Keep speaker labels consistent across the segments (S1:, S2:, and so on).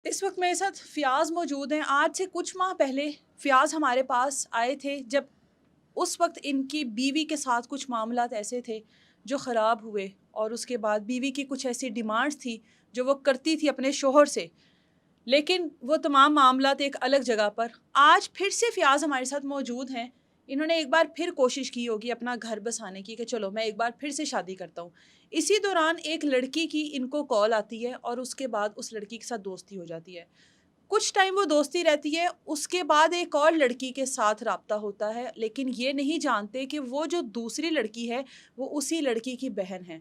S1: इस वक्त मेरे साथ फ़ियाज़ मौजूद हैं। आज से कुछ माह पहले फ़ियाज़ हमारे पास आए थे, जब उस वक्त इनकी बीवी के साथ कुछ मामलात ऐसे थे जो ख़राब हुए, और उसके बाद बीवी की कुछ ऐसी डिमांड्स थी जो वो करती थी अपने शोहर से। लेकिन वो तमाम मामलात एक अलग जगह पर। आज फिर से फ़ियाज़ हमारे साथ मौजूद हैं। इन्होंने एक बार फिर कोशिश की होगी अपना घर बसाने की कि चलो मैं एक बार फिर से शादी करता हूँ। इसी दौरान एक लड़की की इनको कॉल आती है और उसके बाद उस लड़की के साथ दोस्ती हो जाती है। कुछ टाइम वो दोस्ती रहती है, उसके बाद एक और लड़की के साथ राब्ता होता है, लेकिन ये नहीं जानते कि वो जो दूसरी लड़की है, वो उसी लड़की की बहन है।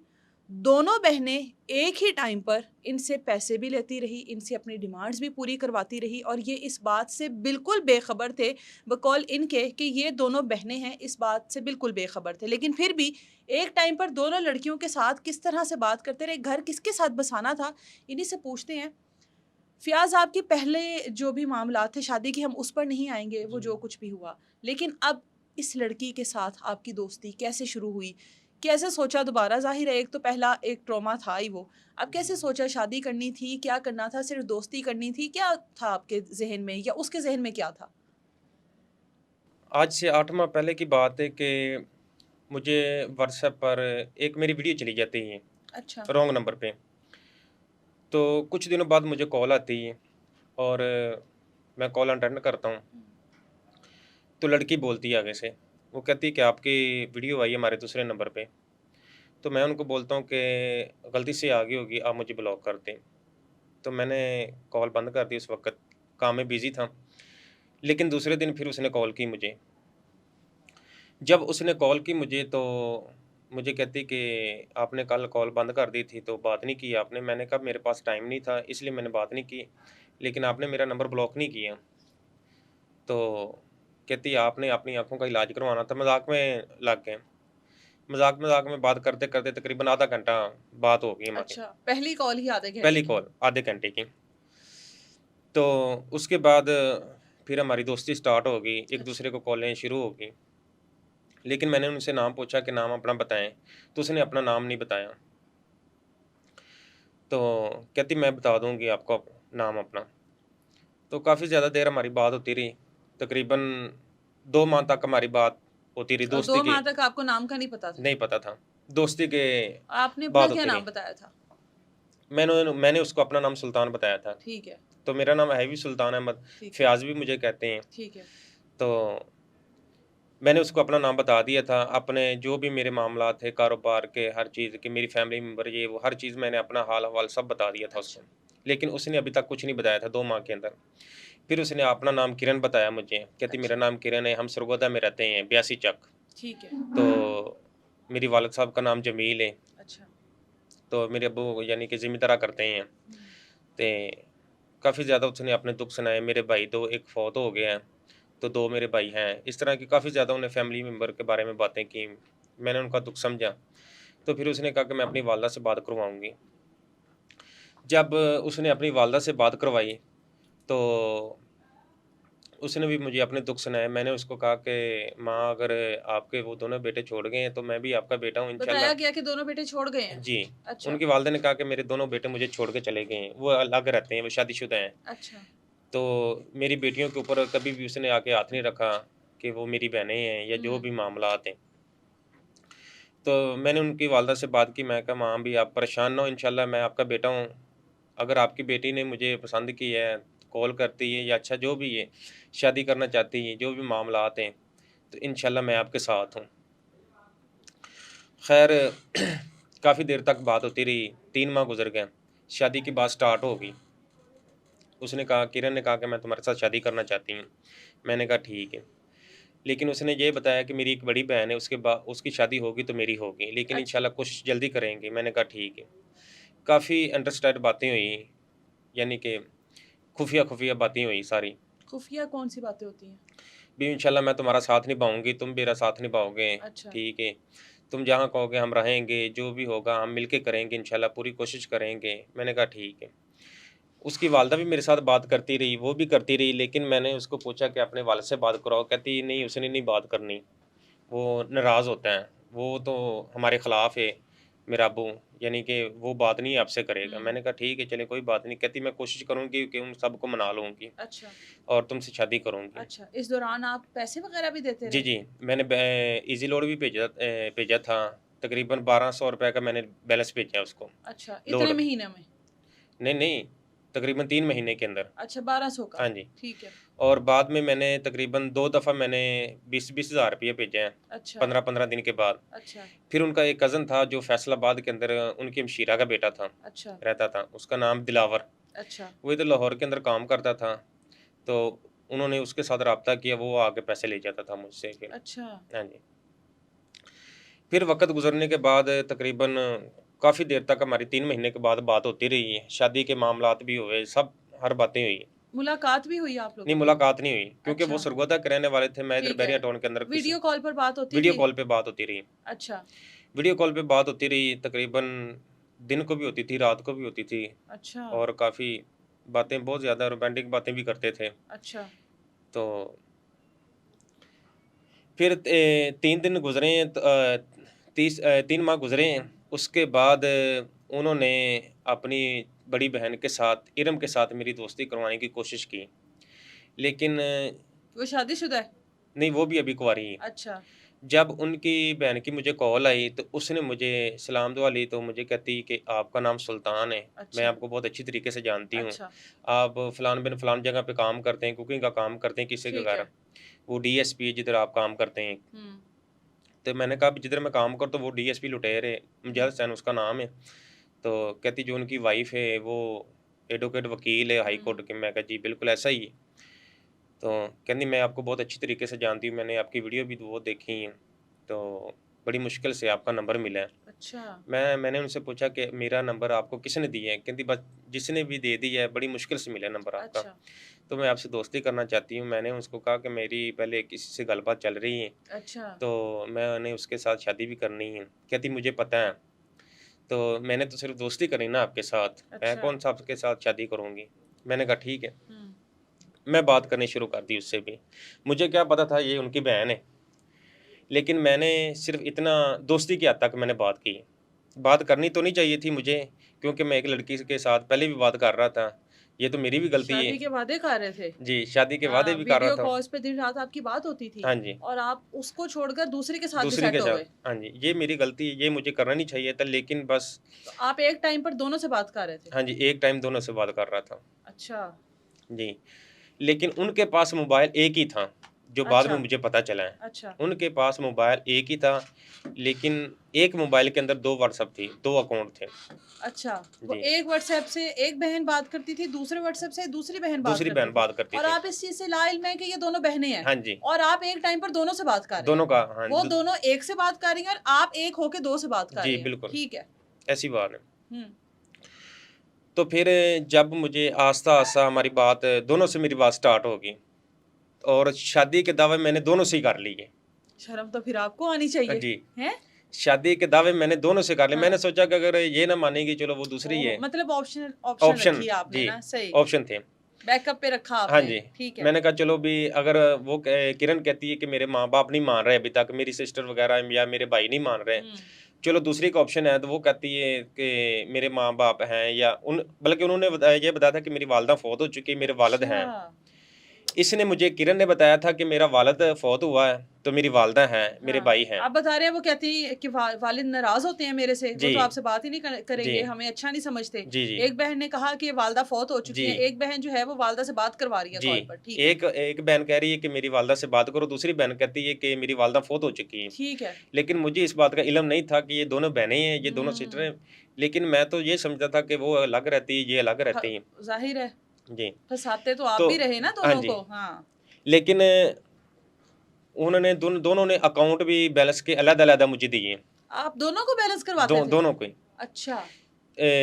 S1: दोनों बहनें एक ही टाइम पर इनसे पैसे भी लेती रही, इनसे अपनी डिमांड्स भी पूरी करवाती रही, और ये इस बात से बिल्कुल बेखबर थे, बकौल इनके कि ये दोनों बहनें हैं, इस बात से बिल्कुल बेखबर थे। लेकिन फिर भी एक टाइम पर दोनों लड़कियों के साथ किस तरह से बात करते रहे, घर किसके साथ बसाना था, इन्हीं से पूछते हैं। फ़ियाज़, आपके पहले जो भी मामलात थे शादी के, हम उस पर नहीं आएँगे, वो
S2: जी।
S1: जो कुछ भी हुआ। लेकिन अब इस लड़की के साथ आपकी दोस्ती कैसे शुरू हुई? कैसे सोचा दोबारा, ज़ाहिर है एक तो पहला एक ट्रॉमा था ही वो। अब कैसे
S2: जी।
S1: सोचा, शादी करनी थी, क्या करना था, सिर्फ़ दोस्ती करनी थी, क्या था आपके ज़हन में या उसके ज़हन में क्या था?
S2: आज से 8 माह पहले की बात है कि मुझे व्हाट्सएप पर एक मेरी वीडियो चली जाती है,
S1: अच्छा।
S2: रॉन्ग नंबर पे। तो कुछ दिनों बाद मुझे कॉल आती है और मैं कॉल अटेंड करता हूँ।
S1: हुँ।
S2: तो लड़की बोलती है आगे से, वो कहती है कि आपकी वीडियो आई है हमारे दूसरे नंबर पे। तो मैं उनको बोलता हूँ कि गलती से आ गई होगी, आप मुझे ब्लॉक कर दें। तो मैंने कॉल बंद कर दी, उस वक़्त काम में बिज़ी था। लेकिन दूसरे दिन फिर उसने कॉल की मुझे। जब उसने कॉल की मुझे तो मुझे कहती कि आपने कल कॉल बंद कर दी थी तो बात नहीं की आपने। मैंने कहा मेरे पास टाइम नहीं था इसलिए मैंने बात नहीं की, लेकिन आपने मेरा नंबर ब्लॉक नहीं किया। तो कहती आपने अपनी आँखों का इलाज करवाना था, मज़ाक में लग गए। मज़ाक-मज़ाक में बात करते-करते तकरीबन आधा घंटा बात हो गई हमारी।
S1: अच्छा, पहली कॉल ही आधे घंटे
S2: पहली
S1: की।
S2: कॉल आधे घंटे की। तो उसके बाद फिर हमारी दोस्ती स्टार्ट हो गई,
S1: अच्छा।
S2: एक-दूसरे को कॉलें शुरू हो गई। लेकिन मैंने उनसे नाम पूछा कि नाम अपना बताएँ, तो उसने अपना नाम नहीं बताया। तो कहती मैं बता दूँगी आपको नाम अपना। तो काफ़ी ज़्यादा देर हमारी बात होती रही, तकरीबन 2 माह तक हमारी बात होती रही,
S1: और
S2: दोस्ती
S1: 2
S2: की
S1: माह तक आपको नाम का नहीं पता था?
S2: नहीं पता था। दोस्ती के
S1: आपने अपना
S2: बात
S1: क्या
S2: होती रही।
S1: नाम बताया था?
S2: मैंने उसको अपना नाम सुल्तान बताया था।
S1: ठीक है,
S2: तो मेरा नाम है भी सुल्तान अहमद,
S1: ठीक है,
S2: फ़याज़ भी मुझे कहते हैं।
S1: ठीक है।
S2: तो मैंने उसको अपना नाम बता दिया था, अपने जो भी मेरे मामलात थे कारोबार के, हर चीज़ के, मेरी फैमिली मेंबर ये वो हर चीज़ मैंने अपना हाल-अहवाल सब बता दिया था उसको।
S1: अच्छा।
S2: लेकिन उसने अभी तक कुछ नहीं बताया था 2 माह के अंदर। फिर उसने अपना नाम किरण बताया मुझे, कहती मेरा
S1: अच्छा।
S2: नाम किरण है, हम सरगोदा में रहते हैं, 82 चक।
S1: ठीक है।
S2: तो मेरी वालिद साहब का नाम जमील है,
S1: अच्छा।
S2: तो मेरे अब्बू यानी कि ज़िम्मेदारा करते हैं।
S1: हुँ।
S2: ते काफ़ी ज़्यादा उसने अपने दुःख सुनाए, मेरे भाई 2 एक फ़ौत हो गए हैं, तो 2 मेरे भाई हैं। इस तरह की काफ़ी ज़्यादा उन्हें फैमिली मेंबर के बारे में बातें की। मैंने उनका दुःख समझा, तो फिर उसने कहा कि मैं अपनी वालदा से बात करवाऊँगी। जब उसने अपनी वालदा से बात करवाई, तो उसने भी मुझे अपने दुःख सुनाए। मैंने उसको कहा कि माँ अगर आपके वो दोनों बेटे छोड़ गए हैं, तो मैं भी आपका बेटा हूँ
S1: बताया
S2: इंशाल्लाह।
S1: गया कि दोनों बेटे छोड़ गए हैं?
S2: जी,
S1: अच्छा।
S2: उनकी वालिदा ने कहा कि मेरे दोनों बेटे मुझे छोड़ के चले गए हैं, वो अलग रहते हैं, वो शादीशुदा हैं।
S1: अच्छा।
S2: तो मेरी बेटियों के ऊपर कभी भी उसने आके हाथ नहीं रखा कि वो मेरी बहनें हैं या जो
S1: हुँ।
S2: भी मामलात हैं। तो मैंने उनकी वालिदा से बात की, मैं कहा माँ भी आप परेशान ना हो, इंशाल्लाह मैं आपका बेटा हूँ। अगर आपकी बेटी ने मुझे पसंद की है, कॉल करती है या अच्छा जो भी है, शादी करना चाहती है, जो भी मामलात हैं, तो इंशाल्लाह मैं आपके साथ हूँ। ख़ैर काफ़ी देर तक बात होती रही, 3 माह गुज़र गए, शादी की बात स्टार्ट हो गई। उसने कहा किरण ने कहा कि मैं तुम्हारे साथ शादी करना चाहती हूँ। मैंने कहा ठीक है। लेकिन उसने ये बताया कि मेरी एक बड़ी बहन है, उसकी शादी होगी तो मेरी होगी, लेकिन
S1: अच्छा।
S2: इंशाल्लाह कोशिश जल्दी करेंगे। मैंने कहा ठीक है। काफ़ी अंडरस्टैंड बातें हुई, यानी कि खुफ़िया-खुफ़िया बातें हुई सारी।
S1: खुफ़िया कौन-सी बातें होती हैं?
S2: भी इंशाल्लाह मैं तुम्हारा साथ निभाऊँगी, तुम मेरा साथ निभाओगे,
S1: अच्छा।
S2: ठीक है। तुम जहाँ कहोगे हम रहेंगे, जो भी होगा हम मिलके करेंगे इंशाल्लाह, पूरी कोशिश करेंगे। मैंने कहा ठीक है। उसकी वालिदा भी मेरे साथ बात करती रही, वो भी करती रही, लेकिन मैंने उसको पूछा कि अपने वालिद से बात कराओ, कहती नहीं उसने नहीं बात करनी, वो नाराज़ होता है, वो तो हमारे खिलाफ़ है, मेरा अब्बू, यानी कि वो बात नहीं आपसे करेगा।
S1: हुँ।
S2: मैंने कहा ठीक है, चले कोई बात नहीं। कहती मैं कोशिश करूँगी कि उन सबको मना लूँगी
S1: अच्छा,
S2: और तुमसे शादी करूँगी।
S1: अच्छा। इस दौरान आप पैसे वग़ैरह भी देते
S2: जी,
S1: रहे?
S2: जी। मैंने ईज़ी लोड भी भेजा था। तकरीबन ₹1200 का मैंने बैलेंस भेजा उसको,
S1: अच्छा, इतने
S2: लोड।
S1: महीने में?
S2: नहीं, नहीं, तकरीबन 3 महीने के अंदर।
S1: अच्छा, 1200 का।
S2: हाँ जी।
S1: ठीक है।
S2: और बाद में मैंने तकरीबन 2 दफ़ा मैंने 20-20 हज़ार रुपये भेजे हैं,
S1: अच्छा,
S2: 15-15 दिन के बाद।
S1: अच्छा,
S2: फिर उनका एक कज़न था जो फैसलाबाद के अंदर उनकी हमशीरा का बेटा था,
S1: अच्छा,
S2: रहता था, उसका नाम दिलावर।
S1: अच्छा,
S2: वो इधर लाहौर के अंदर काम करता था, तो उन्होंने उसके साथ राब्ता किया, वो आके पैसे ले जाता था मुझसे फिर।
S1: अच्छा,
S2: हाँ जी। फिर वक़्त गुज़रने के बाद तकरीबन काफ़ी देर तक हमारी 3 महीने के बाद बात होती रही, शादी के मामलात भी हुए, सब हर बातें हुई।
S1: मुलाकात भी हुई आप
S2: नहीं,
S1: लोगों की?
S2: मुलाकात नहीं हुई क्योंकि वो
S1: अच्छा,
S2: सरगोदा के रहने वाले थे, मैं इधर
S1: ठीक है।
S2: बैरिया टाउन के अंदर किसी
S1: वीडियो कॉल पर बात होती
S2: वीडियो
S1: थी?
S2: कॉल पे बात होती रही।
S1: अच्छा,
S2: वीडियो कॉल पे बात होती रही, तकरीबन दिन को भी होती थी, रात को भी होती थी
S1: अच्छा,
S2: और काफ़ी बातें बहुत ज़्यादा रोमांटिक बातें भी करते थे।
S1: अच्छा,
S2: तो फिर 3 दिन गुज़रे हैं 3 माह गुज़रे हैं, उसके बाद उन्होंने अपनी बड़ी बहन के साथ, इरम के साथ मेरी दोस्ती करवाने की कोशिश की। लेकिन
S1: वो शादीशुदा है?
S2: नहीं, वो भी अभी कुँवारी हैं।
S1: अच्छा,
S2: जब उनकी बहन की मुझे कॉल आई, तो उसने मुझे सलाम दुआ ली, तो मुझे कहती कि आपका नाम सुल्तान है, मैं
S1: अच्छा,
S2: आपको बहुत अच्छी तरीके से जानती हूँ।
S1: अच्छा,
S2: आप फ़लान बिन फ़लान जगह पे काम करते हैं, कुकिंग का काम करते हैं किसी के
S1: ठीक
S2: घर,
S1: है।
S2: वो डीएसपी जिधर आप काम करते हैं।
S1: हुँ,
S2: तो मैंने कहा भी जिधर मैं काम करता हूँ वो डीएसपी लुटेर है,
S1: हुँ,
S2: मुजाहिद हुसैन उसका नाम है। तो कहती जो उनकी वाइफ़ है वो एडवोकेट वकील है हाई
S1: हुँ,
S2: कोर्ट की। मैं कहा जी बिल्कुल ऐसा ही है। तो कहती मैं आपको बहुत अच्छी तरीके से जानती हूँ, मैंने आपकी वीडियो भी वो देखी है, तो बड़ी मुश्किल से आपका नंबर मिला है।
S1: अच्छा,
S2: मैंने उनसे पूछा कि मेरा नंबर आपको किसने दिया है? कहती बस जिसने भी दे दिया है, बड़ी मुश्किल से मिला है नंबर आपका।
S1: अच्छा,
S2: तो मैं आपसे दोस्ती करना चाहती हूँ। मैंने उसको कहा कि मेरी पहले किसी से गलबात चल रही है,
S1: अच्छा,
S2: तो मैंने उसके साथ शादी भी करनी है। कहती मुझे पता है, तो मैंने तो सिर्फ़ दोस्ती करी ना आपके साथ, मैं
S1: अच्छा,
S2: कौन-सा आपके साथ शादी करूँगी? मैंने कहा ठीक है।
S1: हुँ,
S2: मैं बात करनी शुरू कर दी उससे भी। मुझे क्या पता था ये उनकी बहन है, लेकिन मैंने सिर्फ़ इतना दोस्ती की हद तक मैंने बात की। बात करनी तो नहीं चाहिए थी मुझे, क्योंकि मैं एक लड़की के साथ पहले भी बात कर रहा था। ये तो मेरी भी गलती है।
S1: शादी के वादे कर रहे थे?
S2: जी, शादी के वादे
S1: हाँ,
S2: भी कर रहा
S1: वीडियो
S2: था।
S1: कॉल्स पे दिन-रात आपकी बात होती थी
S2: हाँ जी,
S1: और आप उसको छोड़कर दूसरे के साथ भी
S2: दूसरी
S1: सेट
S2: के
S1: हो
S2: साथ।
S1: गए।
S2: हाँ जी, ये मेरी गलती है, ये मुझे करना नहीं चाहिए था, लेकिन बस
S1: तो आप एक टाइम पर दोनों से बात कर रहे थे?
S2: हाँ जी, एक टाइम दोनों से बात कर रहा था।
S1: अच्छा,
S2: जी, लेकिन उनके पास मोबाइल एक ही था, जो बाद में
S1: अच्छा,
S2: मुझे पता चला है।
S1: अच्छा,
S2: उनके पास मोबाइल एक ही था, लेकिन एक मोबाइल के अंदर 2 व्हाट्सएप थी, 2 अकाउंट थे।
S1: अच्छा। वो
S2: जी,
S1: एक व्हाट्सएप से एक बहन बात करती थी, दूसरे व्हाट्सएप से दूसरी बहन बात
S2: दूसरी
S1: करती
S2: बहन
S1: थी
S2: बात करती
S1: और
S2: थी।
S1: आप इस चीज़ से लाइल्म हैं कि ये दोनों बहनें हैं
S2: हाँ जी,
S1: और आप एक टाइम पर दोनों से बात कर रहे हैं।
S2: दोनों का हाँ,
S1: वो दोनों एक से बात कर रही हैं और आप एक होके 2 से बात कर
S2: जी,
S1: रहे हैं।
S2: बिल्कुल,
S1: ठीक है।
S2: ऐसी बात है।
S1: हुँ,
S2: तो फिर जब मुझे आस्ता-आस्ता हमारी बात दोनों से मेरी बात स्टार्ट होगी और शादी के दावे मैंने दोनों से ही कर लिए।
S1: शर्म तो फिर आपको आनी चाहिए।
S2: जी,
S1: हैं?
S2: शादी के दावे मैंने दोनों से कर लिए। मैंने
S1: हाँ।
S2: सोचा कि अगर ये ना मानेगी चलो वो दूसरी
S1: ओह!
S2: है।
S1: मतलब ऑप्शन ऑप्शन
S2: ऑप्शन
S1: रखी है आपने
S2: जी,
S1: ना, सही।
S2: ऑप्शन थे।
S1: बैकअप पे रखा
S2: हाँ
S1: आपने,
S2: जी,
S1: ठीक है।
S2: मैंने कहा चलो भी अगर वो किरण कहती है कि मेरे माँ-बाप नहीं मान रहे अभी तक, मेरी सिस्टर वगैरह या मेरे भाई नहीं मान रहे।
S1: हुँ।
S2: चलो दूसरी का ऑप्शन है तो वो कहती है कि मेरे माँ-बाप हैं या उन बल्कि उन्होंने बताया ये बताया था कि मेरी वालिदा फ़ौत हो चुकी है, मेरे वालिद
S1: अच्छा।
S2: हैं। इसने मुझे किरण ने बताया था कि मेरा वालिद फ़ौत हुआ है, तो मेरी वालिदा हैं, मेरे
S1: हाँ,
S2: भाई हैं।
S1: आप बता रहे हैं वो कहती कि वालिद नाराज़ होते हैं मेरे से, वो
S2: जी,
S1: तो आपसे बात ही नहीं
S2: जी।
S1: करेंगे, हमें अच्छा नहीं समझते।
S2: जी, जी।
S1: एक बहन ने कहा कि वालिदा फ़ौत हो चुकी
S2: जी,
S1: हैं, एक बहन जो है वो वालिदा से बात करवा रही है
S2: जी।
S1: कॉल पर, ठीक है।
S2: एक एक बहन कह रही है कि मेरी वालिदा से बात करो, दूसरी बहन कहती है कि मेरी वालिदा फ़ौत हो चुकी है।
S1: ठीक है।
S2: लेकिन मुझे इस बात का इल्म नहीं था कि ये दोनों बहनें हैं, ये दोनों सिस्टर
S1: हुँ,
S2: हैं। लेकिन मैं तो ये समझता था कि वो अलग रहती है, ये अलग
S1: फ
S2: रहती हैं।
S1: ज़ाहिर है,
S2: जी,
S1: फँसाते तो आप
S2: तो
S1: भी रहे ना
S2: हाँ
S1: दोनों
S2: जी,
S1: को। हाँ,
S2: लेकिन उन्होंने दोनों ने अकाउंट भी बैलेंस के अलग-अलग मुझे दिए,
S1: आप दोनों को बैलेंस करवाते थे?
S2: दोनों को ही।
S1: अच्छा,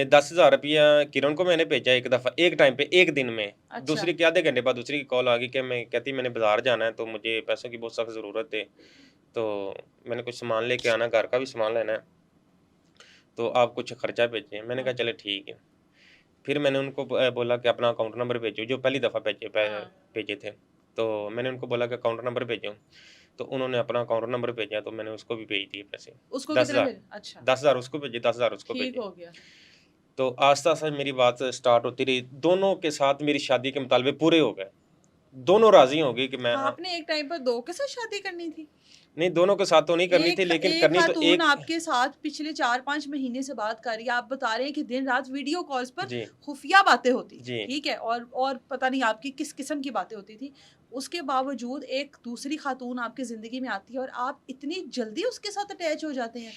S2: 10,000 रुपया किरण को मैंने भेजा एक दफ़ा, एक टाइम पे, एक दिन में।
S1: अच्छा,
S2: दूसरी के आधे घंटे बाद दूसरी की कॉल आ गई कि मैं कहती मैंने बाज़ार जाना है, तो मुझे पैसों की बहुत सख्त ज़रूरत है। तो मैंने कुछ सामान लेके आना, घर का भी सामान लेना है, तो आप कुछ खर्चा भेजें। मैंने कहा
S1: हाँ,
S2: चले ठीक है। फिर मैंने उनको बोला कि अपना अकाउंट नंबर भेजो, जो पहली दफ़ा भेजे
S1: हाँ,
S2: भेजे थे। तो मैंने उनको बोला कि अकाउंट नंबर भेजो। तो उन्होंने अपना अकाउंट नंबर भेजा, तो मैंने उसको भी भेज दिए पैसे।
S1: उसको
S2: 10,000
S1: कितने? अच्छा,
S2: 10,000 उसको भेजे, 10,000 उसको
S1: ठीक
S2: भेजे।
S1: हो गया।
S2: तो आस्ता-आस्ता मेरी बात स्टार्ट होती रही, दोनों के साथ मेरी शादी के मुतालबे पूरे हो गए। दोनों राज़ी हो गए कि मैं हाँ,
S1: आपने एक टाइम पर 2 के साथ शादी करनी थी?
S2: नहीं दोनों के साथ तो नहीं करनी थी, लेकिन
S1: एक
S2: करनी तो
S1: खातून
S2: एक
S1: आपके साथ पिछले 4-5 महीने से बात कर रही है, आप बता रहे हैं कि दिन-रात वीडियो कॉल्स पर
S2: जी,
S1: खुफिया बातें होती थी,
S2: जी।
S1: ठीक है? और पता नहीं आपकी किस किस्म की बातें होती थी। उसके बावजूद एक दूसरी खातून आपकी ज़िंदगी में आती है और आप इतनी जल्दी उसके साथ अटैच हो जाते हैं।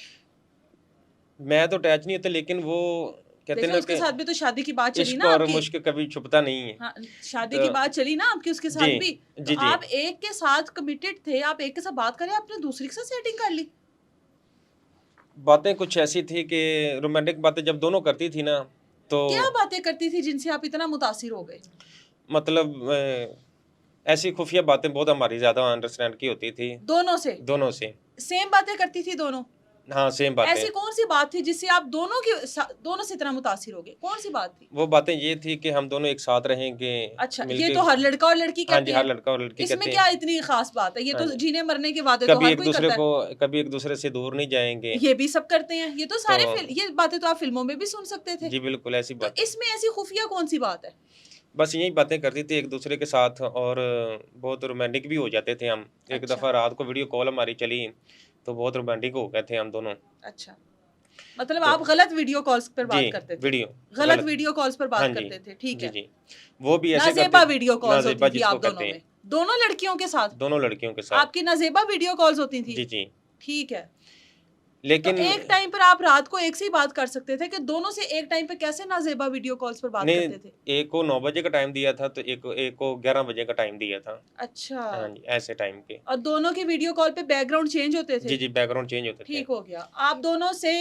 S2: मैं तो अटैच नहीं होता, लेकिन वो कहते हैं
S1: देखिए
S2: ना
S1: उसके
S2: कि
S1: साथ भी तो शादी की बात चली
S2: इश्क
S1: ना
S2: और
S1: आपकी।
S2: मुश्क कभी छुपता नहीं है।
S1: हाँ, शादी की
S2: तो
S1: बात चली ना आपकी उसके
S2: जी,
S1: साथ भी। तो
S2: जी, जी।
S1: आप एक के साथ कमिटेड थे, आप एक के साथ बात करें, आपने दूसरी के साथ सेटिंग कर ली।
S2: बातें कुछ ऐसी थी कि रोमांटिक बातें जब दोनों करती थी ना, तो
S1: क्या बातें करती थी जिनसे आप इतना मुतासिर हो गए?
S2: मतलब ऐसी खुफिया बातें बहुत हमारी ज़्यादा अंडरस्टैंड की होती थी,
S1: दोनों से?
S2: दोनों से।
S1: सेम बातें करती थी दोनों?
S2: हाँ, सेम बातें।
S1: ऐसी कौन-सी बात थी जिससे आप दोनों से इतना मुतासिर हो गए? कौन-सी बात थी?
S2: वो बातें ये थी कि हम दोनों एक साथ रहेंगे,
S1: अच्छा, ये
S2: मिलके
S1: तो हर लड़का और लड़की
S2: हाँ
S1: कहते
S2: जी, हर
S1: हैं।
S2: लड़का और लड़की
S1: इसमें
S2: कहते हैं।
S1: क्या इतनी ख़ास बात है? ये
S2: हाँ
S1: तो
S2: जी।
S1: जीने मरने की बातें तो हर कोई करता है।
S2: कभी एक दूसरे से दूर नहीं जाएँगे।
S1: ये भी सब करते हैं। ये तो
S2: तो
S1: सारे ये बातें तो आप फ़िल्मों में भी सुन सकते थे।
S2: जी, बिल्कुल ऐसी
S1: तो
S2: बातें।
S1: इसमें ऐसी खुफिया कौन-सी बात है?
S2: बस यही बातें करती थी एक दूसरे के साथ, और बहुत रोमांटिक भी हो जाते थे हम। एक
S1: अच्छा,
S2: दफ़ा रात को वीडियो कॉल हमारी चली, तो बहुत रोमांटिक हो गए थे हम दोनों।
S1: अच्छा। मतलब
S2: तो
S1: आप गलत वीडियो कॉल्स पर
S2: जी,
S1: बात करते थे।
S2: वीडियो
S1: गलत
S2: गलत।
S1: वीडियो कॉल्स पर
S2: हाँ
S1: बात
S2: जी।
S1: करते थे, ठीक
S2: जी,
S1: है।
S2: जी। वो भी ऐसे
S1: नाज़ेबा
S2: करते
S1: वीडियो कॉल्स
S2: नाज़ेबा
S1: होती थी
S2: जिसको
S1: आप
S2: कहते
S1: दोनों
S2: हैं,
S1: में। दोनों लड़कियों के साथ?
S2: दोनों लड़कियों के साथ।
S1: आपकी नाज़ेबा वीडियो कॉल्स होती थी?
S2: जी, जी।
S1: ठीक है। तो
S2: लेकिन
S1: एक टाइम पर आप रात को एक से ही बात कर सकते थे कि दोनों से एक टाइम पे कैसे नाज़ेबा वीडियो कॉल्स पर बात
S2: नहीं,
S1: करते थे?
S2: एक को 9 बजे का टाइम दिया था, तो एक को 11 बजे का टाइम दिया था।
S1: अच्छा।
S2: हाँ जी, ऐसे टाइम पे।
S1: और दोनों के वीडियो कॉल पे बैकग्राउंड चेंज होते थे?
S2: जी, जी, बैकग्राउंड चेंज होते थे।
S1: ठीक हो गया। आप दोनों से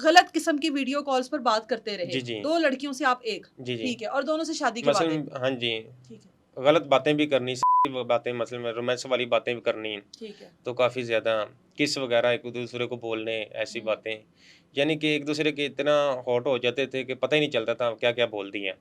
S1: गलत किस्म की वीडियो कॉल्स पर बात करते रहे।
S2: जी, जी।
S1: 2 लड़कियों से आप एक,
S2: जी, जी।
S1: ठीक है। और दोनों से शादी की बातें?
S2: मसलन हाँ जी,
S1: ठीक है,
S2: गलत बातें भी करनी, सही वो बातें मसलन रोमांस वाली बातें भी करनी,
S1: ठीक है।
S2: तो काफ़ी ज़्यादा किस वगैरह एक-दूसरे को बोलने, ऐसी
S1: हुँ।
S2: बातें। यानी कि एक-दूसरे के इतना हॉट हो जाते थे कि पता ही नहीं चलता था क्या-क्या बोल दिया।